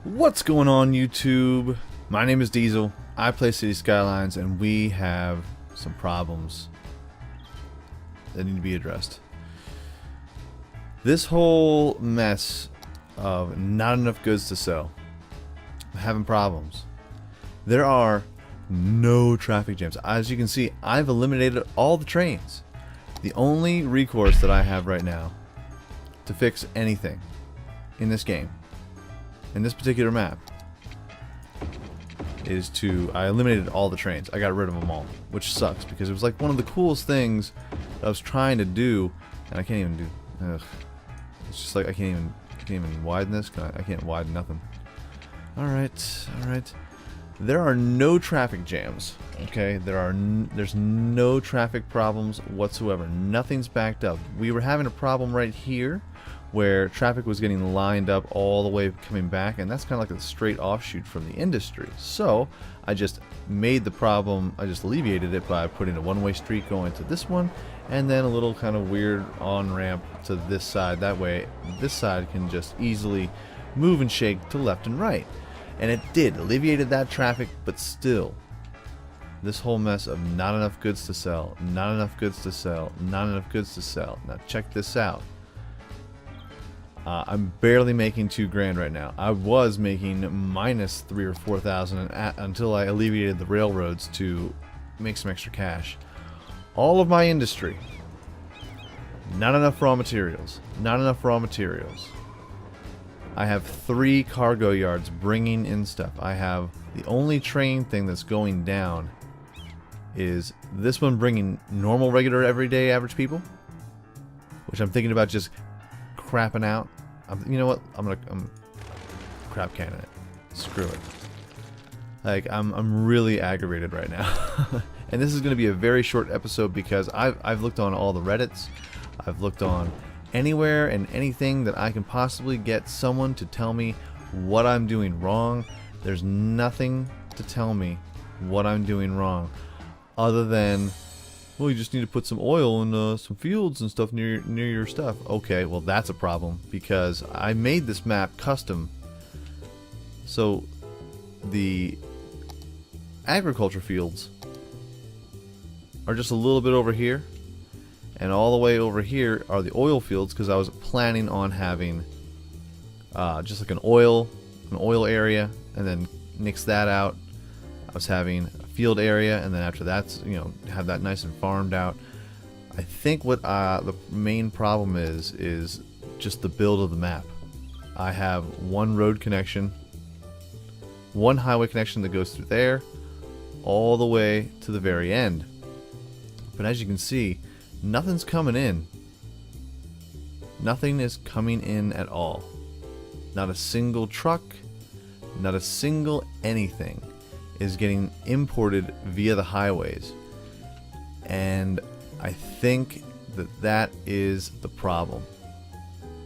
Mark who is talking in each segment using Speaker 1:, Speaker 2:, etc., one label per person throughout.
Speaker 1: What's going on, YouTube? My name is Diesel. I play City Skylines, and we have some problems that need to be addressed. This whole mess of not enough goods to sell, I'm having problems. There are no traffic jams. As you can see, I've eliminated all the trains. The only recourse that I have right now to fix anything in this game, in this particular map, is I eliminated all the trains. I got rid of them all, which sucks because it was like one of the coolest things that I was trying to do, and I can't even do. Ugh. It's just like I can't even widen this. I can't widen nothing. All right. There are no traffic jams. Okay, there's no traffic problems whatsoever. Nothing's backed up. We were having a problem right here, where traffic was getting lined up all the way coming back, and that's kind of like a straight offshoot from the industry. So I just made the problem, I just alleviated it by putting a one-way street going to this one, and then a little kind of weird on-ramp to this side. That way this side can just easily move and shake to left and right. And it did, alleviated that traffic, but still, this whole mess of not enough goods to sell, not enough goods to sell, not enough goods to sell. Now check this out. I'm barely making $2,000 right now. I was making minus 3,000 or 4,000 until I alleviated the railroads to make some extra cash. All of my industry, not enough raw materials, not enough raw materials. I have 3 cargo yards bringing in stuff. I have the only train thing that's going down is this one bringing normal, regular, everyday, average people, which I'm thinking about just crapping out. You know what? I'm crap canning it. Screw it. Like I'm really aggravated right now, and this is going to be a very short episode because I've looked on all the Reddits, I've looked on anywhere and anything that I can possibly get someone to tell me what I'm doing wrong. There's nothing to tell me what I'm doing wrong, other than, well, you just need to put some oil in some fields and stuff near your stuff. Okay, well that's a problem because I made this map custom. So the agriculture fields are just a little bit over here, and all the way over here are the oil fields because I was planning on having just like an oil area, and then nix that out. I was having a field area, and then after that, you know, have that nice and farmed out. I think what the main problem is just the build of the map. I have one road connection, one highway connection that goes through there, all the way to the very end. But as you can see, nothing's coming in. Nothing is coming in at all. Not a single truck, not a single anything is getting imported via the highways, and I think that is the problem.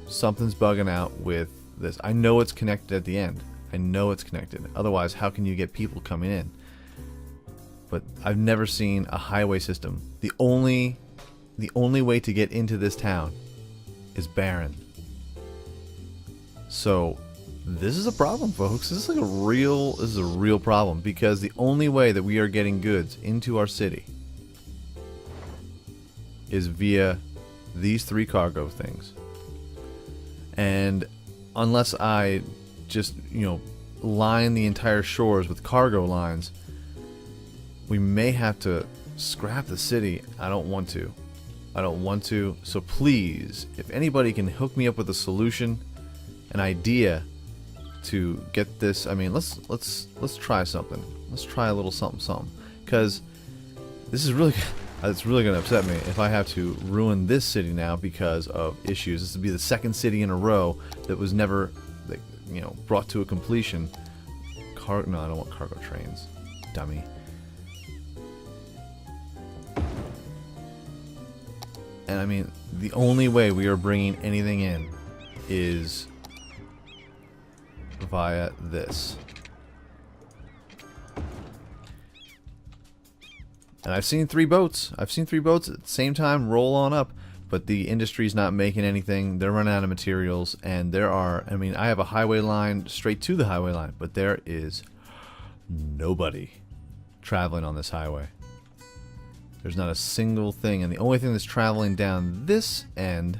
Speaker 1: Something's bugging out with this. I know it's connected at the end. I know it's connected. Otherwise, how can you get people coming in? But I've never seen a highway system. The only way to get into this town is barren. So this is a problem, folks. This is a real problem, because the only way that we are getting goods into our city is via these 3 cargo things. And unless I just, you know, line the entire shores with cargo lines, we may have to scrap the city. I don't want to. So please, if anybody can hook me up with a solution, an idea to get this, I mean, let's try something. Let's try a little something, because this is really, it's really gonna upset me if I have to ruin this city now because of issues. This would be the second city in a row that was never, like, you know, brought to a completion. No, I don't want cargo trains, dummy. And I mean, the only way we are bringing anything in is via this. And I've seen 3 boats. I've seen 3 boats at the same time roll on up. but the industry's not making anything. They're running out of materials, and there are, I mean, I have a highway line straight to the highway line, but there is nobody traveling on this highway. There's not a single thing, and the only thing that's traveling down this end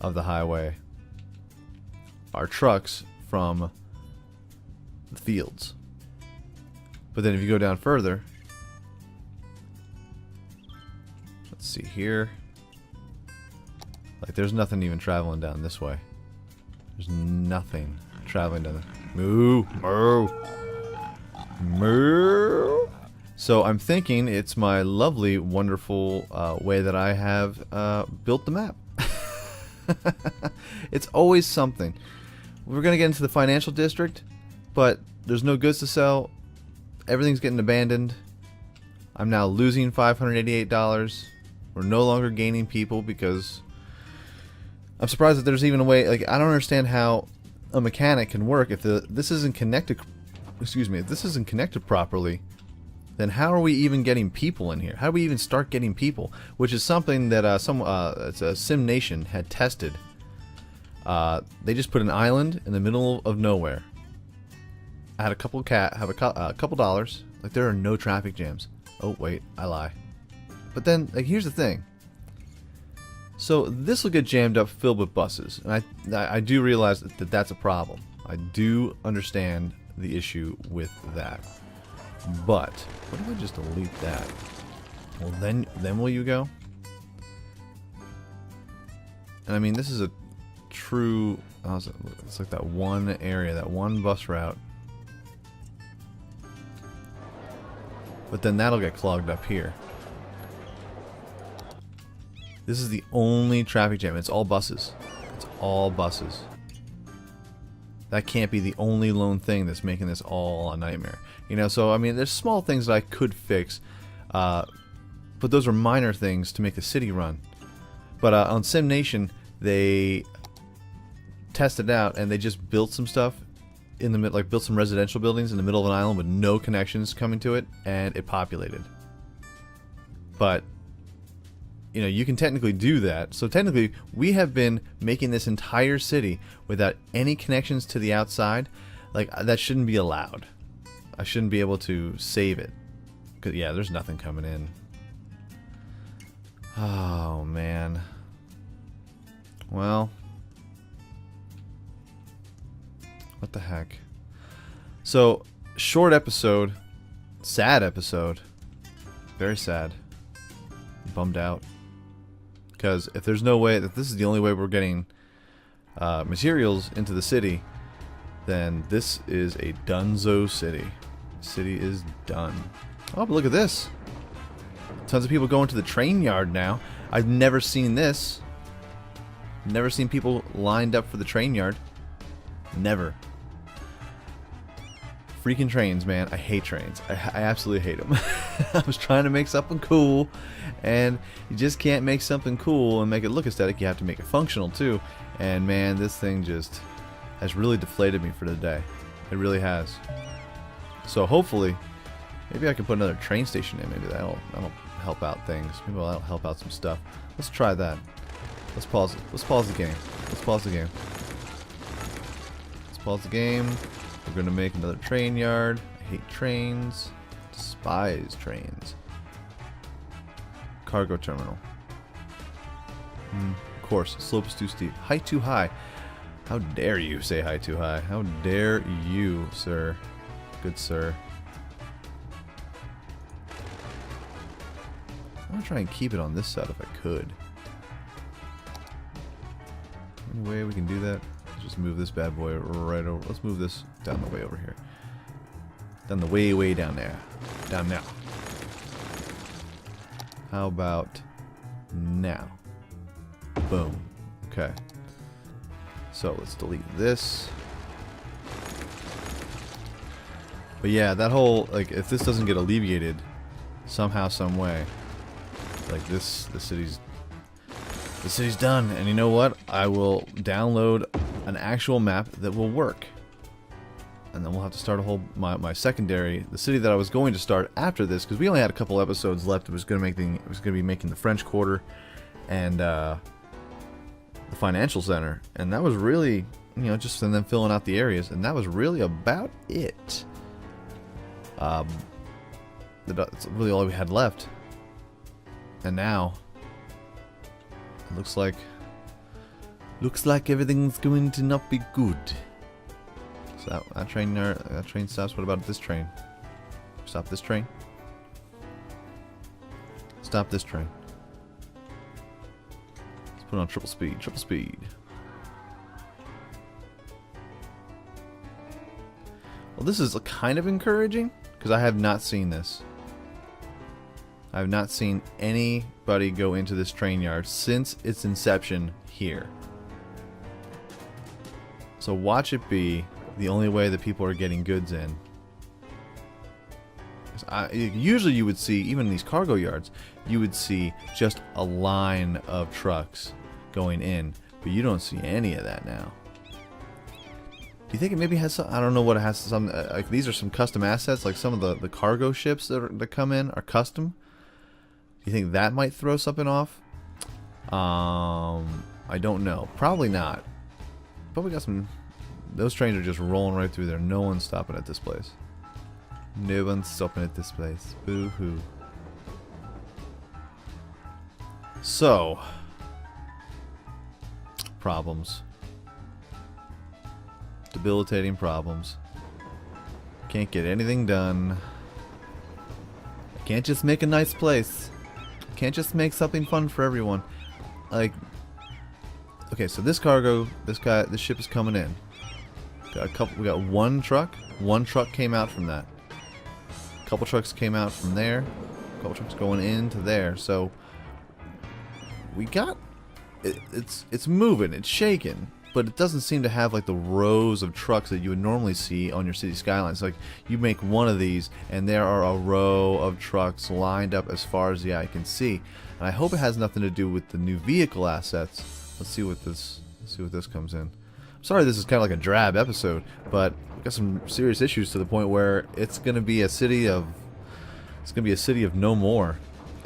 Speaker 1: of the highway are trucks from the fields. But then if you go down further, let's see here, like there's nothing even traveling down this way. There's nothing traveling down there. Moo, moo, moo. So I'm thinking it's my lovely, wonderful way that I have built the map. It's always something. We're going to get into the financial district, but there's no goods to sell. Everything's getting abandoned. I'm now losing $588. We're no longer gaining people because I'm surprised that there's even a way. Like, I don't understand how a mechanic can work if this isn't connected. Excuse me, if this isn't connected properly. Then how are we even getting people in here? How do we even start getting people? Which is something that it's a Sim Nation had tested. They just put an island in the middle of nowhere. I had a couple couple dollars. Like, there are no traffic jams. Oh wait, I lie. But then, like, here's the thing. So this will get jammed up, filled with buses, and I do realize that that's a problem. I do understand the issue with that. But what if I just delete that? Well, then will you go? And I mean, this is a true. It's like that one area, that one bus route. But then that'll get clogged up here. This is the only traffic jam. It's all buses. It's all buses. That can't be the only lone thing that's making this all a nightmare. You know, so I mean, there's small things that I could fix, but those are minor things to make the city run. But on Sim Nation, they tested out and they just built some stuff in the middle, like built some residential buildings in the middle of an island with no connections coming to it, and it populated. But you know, you can technically do that. So technically, we have been making this entire city without any connections to the outside. Like, that shouldn't be allowed. I shouldn't be able to save it. 'Cause, yeah, there's nothing coming in. Oh, man. Well. What the heck? So, short episode. Sad episode. Very sad. Bummed out. Because if there's no way that this is the only way we're getting materials into the city, then this is a donezo city. City is done. Oh, but look at this. Tons of people going to the train yard now. I've never seen this. Never seen people lined up for the train yard. Never. Freaking trains, man. I hate trains. I absolutely hate them. I was trying to make something cool, and you just can't make something cool and make it look aesthetic. You have to make it functional too. And man, this thing just has really deflated me for the day. It really has. So hopefully, maybe I can put another train station in. Maybe that'll help out things. Maybe that'll help out some stuff. Let's try that. Let's pause it. Let's pause the game. Let's pause the game. Let's pause the game. We're gonna make another train yard. I hate trains. Despise trains. Cargo terminal. Of course, slope is too steep. Height too high. How dare you say height too high? How dare you, sir? Good sir. I want to try and keep it on this side if I could. Any way we can do that? Let's just move this bad boy right over. Let's move this down the way over here. Down the way down there. Down now. How about now? Boom. Okay. So let's delete this. But yeah, that whole, like, if this doesn't get alleviated somehow, some way, like the city's done. And you know what? I will download an actual map that will work. And then we'll have to start a whole my secondary, the city that I was going to start after this, because we only had a couple episodes left. It was going to be making the French Quarter, and the financial center, and that was really, you know, just and then filling out the areas, and that was really about it. That's really all we had left, and now it looks like everything's going to not be good. So that train stops. What about this train? Stop this train. Stop this train. Let's put it on triple speed. Triple speed. Well, this is kind of encouraging because I have not seen this. I have not seen anybody go into this train yard since its inception here. So watch it be the only way that people are getting goods in. Usually you would see, even in these cargo yards, you would see just a line of trucks going in, but you don't see any of that now. Do you think it maybe has some, I don't know what it has, some, like these are some custom assets, like some of the cargo ships that come in are custom? Do you think that might throw something off? I don't know. Probably not. But we got some, those trains are just rolling right through there. No one's stopping at this place. No one's stopping at this place. Boo-hoo. So, problems. Debilitating problems. Can't get anything done. Can't just make a nice place. Can't just make something fun for everyone. Like, okay, so this cargo, this ship is coming in. We got one truck. One truck came out from that. A couple trucks came out from there. A couple trucks going into there. So we got it's moving, it's shaking, but it doesn't seem to have like the rows of trucks that you would normally see on your city skylines. Like you make one of these and there are a row of trucks lined up as far as the eye can see. And I hope it has nothing to do with the new vehicle assets. Let's see what this comes in. Sorry, this is kind of like a drab episode, but we've got some serious issues to the point where it's going to be a city of no more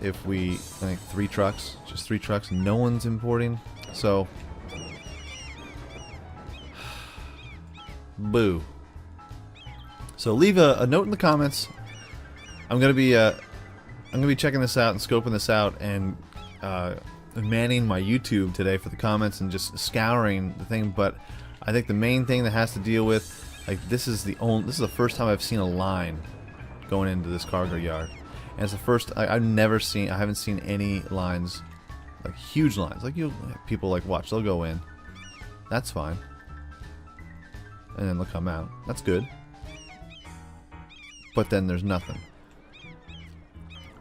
Speaker 1: if we, I think, 3 trucks, just 3 trucks, no one's importing. So, boo. So leave a note in the comments. I'm gonna be checking this out and scoping this out and manning my YouTube today for the comments and just scouring the thing. But I think the main thing that has to deal with, like, this is the first time I've seen a line going into this cargo yard, and it's the first I haven't seen any lines, like huge lines, like people like watch, they'll go in, that's fine, and then they'll come out, that's good, but then there's nothing.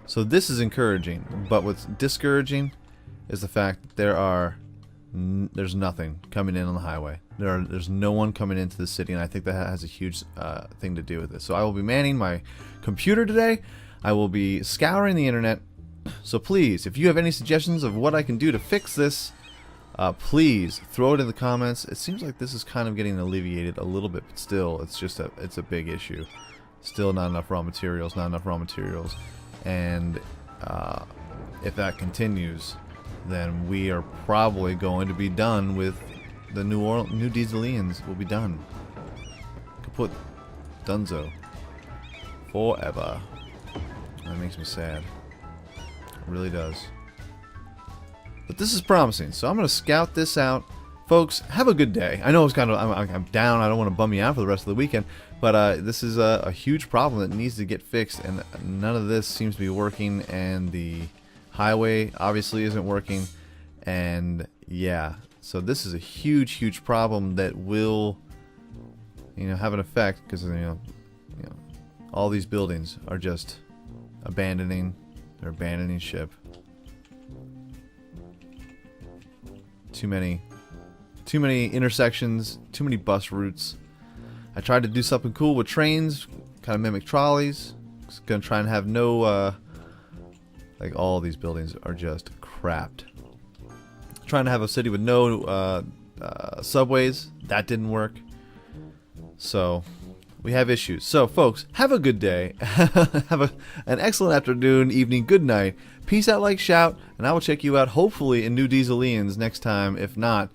Speaker 1: So this is encouraging, but what's discouraging is the fact that there's nothing coming in on the highway. There's no one coming into the city, and I think that has a huge thing to do with it. So I will be manning my computer today. I will be scouring the internet. So please, if you have any suggestions of what I can do to fix this, please throw it in the comments. It seems like this is kind of getting alleviated a little bit, but still, it's a big issue. Still not enough raw materials, and if that continues, then we are probably going to be done with the new DieselDesigns. Will be done. Kaput. Dunzo. Forever. That makes me sad. It really does. But this is promising, so I'm going to scout this out. Folks, have a good day. I know it's kind of, I'm down. I don't want to bum you out for the rest of the weekend, but this is a huge problem that needs to get fixed, and none of this seems to be working, and the highway obviously isn't working, and yeah, so this is a huge problem that will, have an effect, because all these buildings are just abandoning ship. Too many intersections, too many bus routes. I tried to do something cool with trains, kind of mimic trolleys. Just gonna try and have no like, all these buildings are just crapped. Trying to have a city with no subways, that didn't work. So we have issues. So, folks, have a good day. Have an excellent afternoon, evening, good night. Peace out, like, shout, and I will check you out hopefully in new DieselDesigns next time. If not,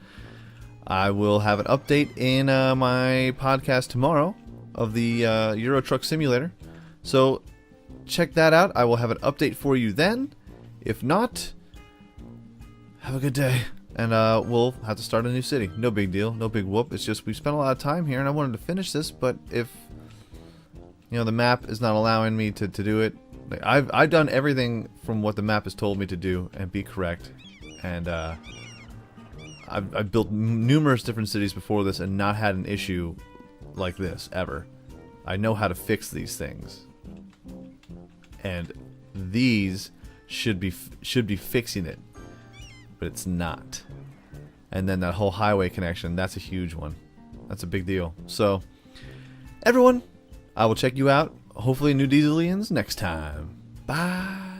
Speaker 1: I will have an update in my podcast tomorrow of the Euro Truck Simulator. So, check that out. I will have an update for you then. If not, have a good day. And we'll have to start a new city. No big deal. No big whoop. It's just we spent a lot of time here and I wanted to finish this, but if the map is not allowing me to do it, like I've done everything from what the map has told me to do and be correct. And I've built numerous different cities before this and not had an issue like this ever. I know how to fix these things. And these should be fixing it. But it's not. And then that whole highway connection, that's a huge one. That's a big deal. So, everyone, I will check you out, hopefully in new DieselDesigns next time. Bye.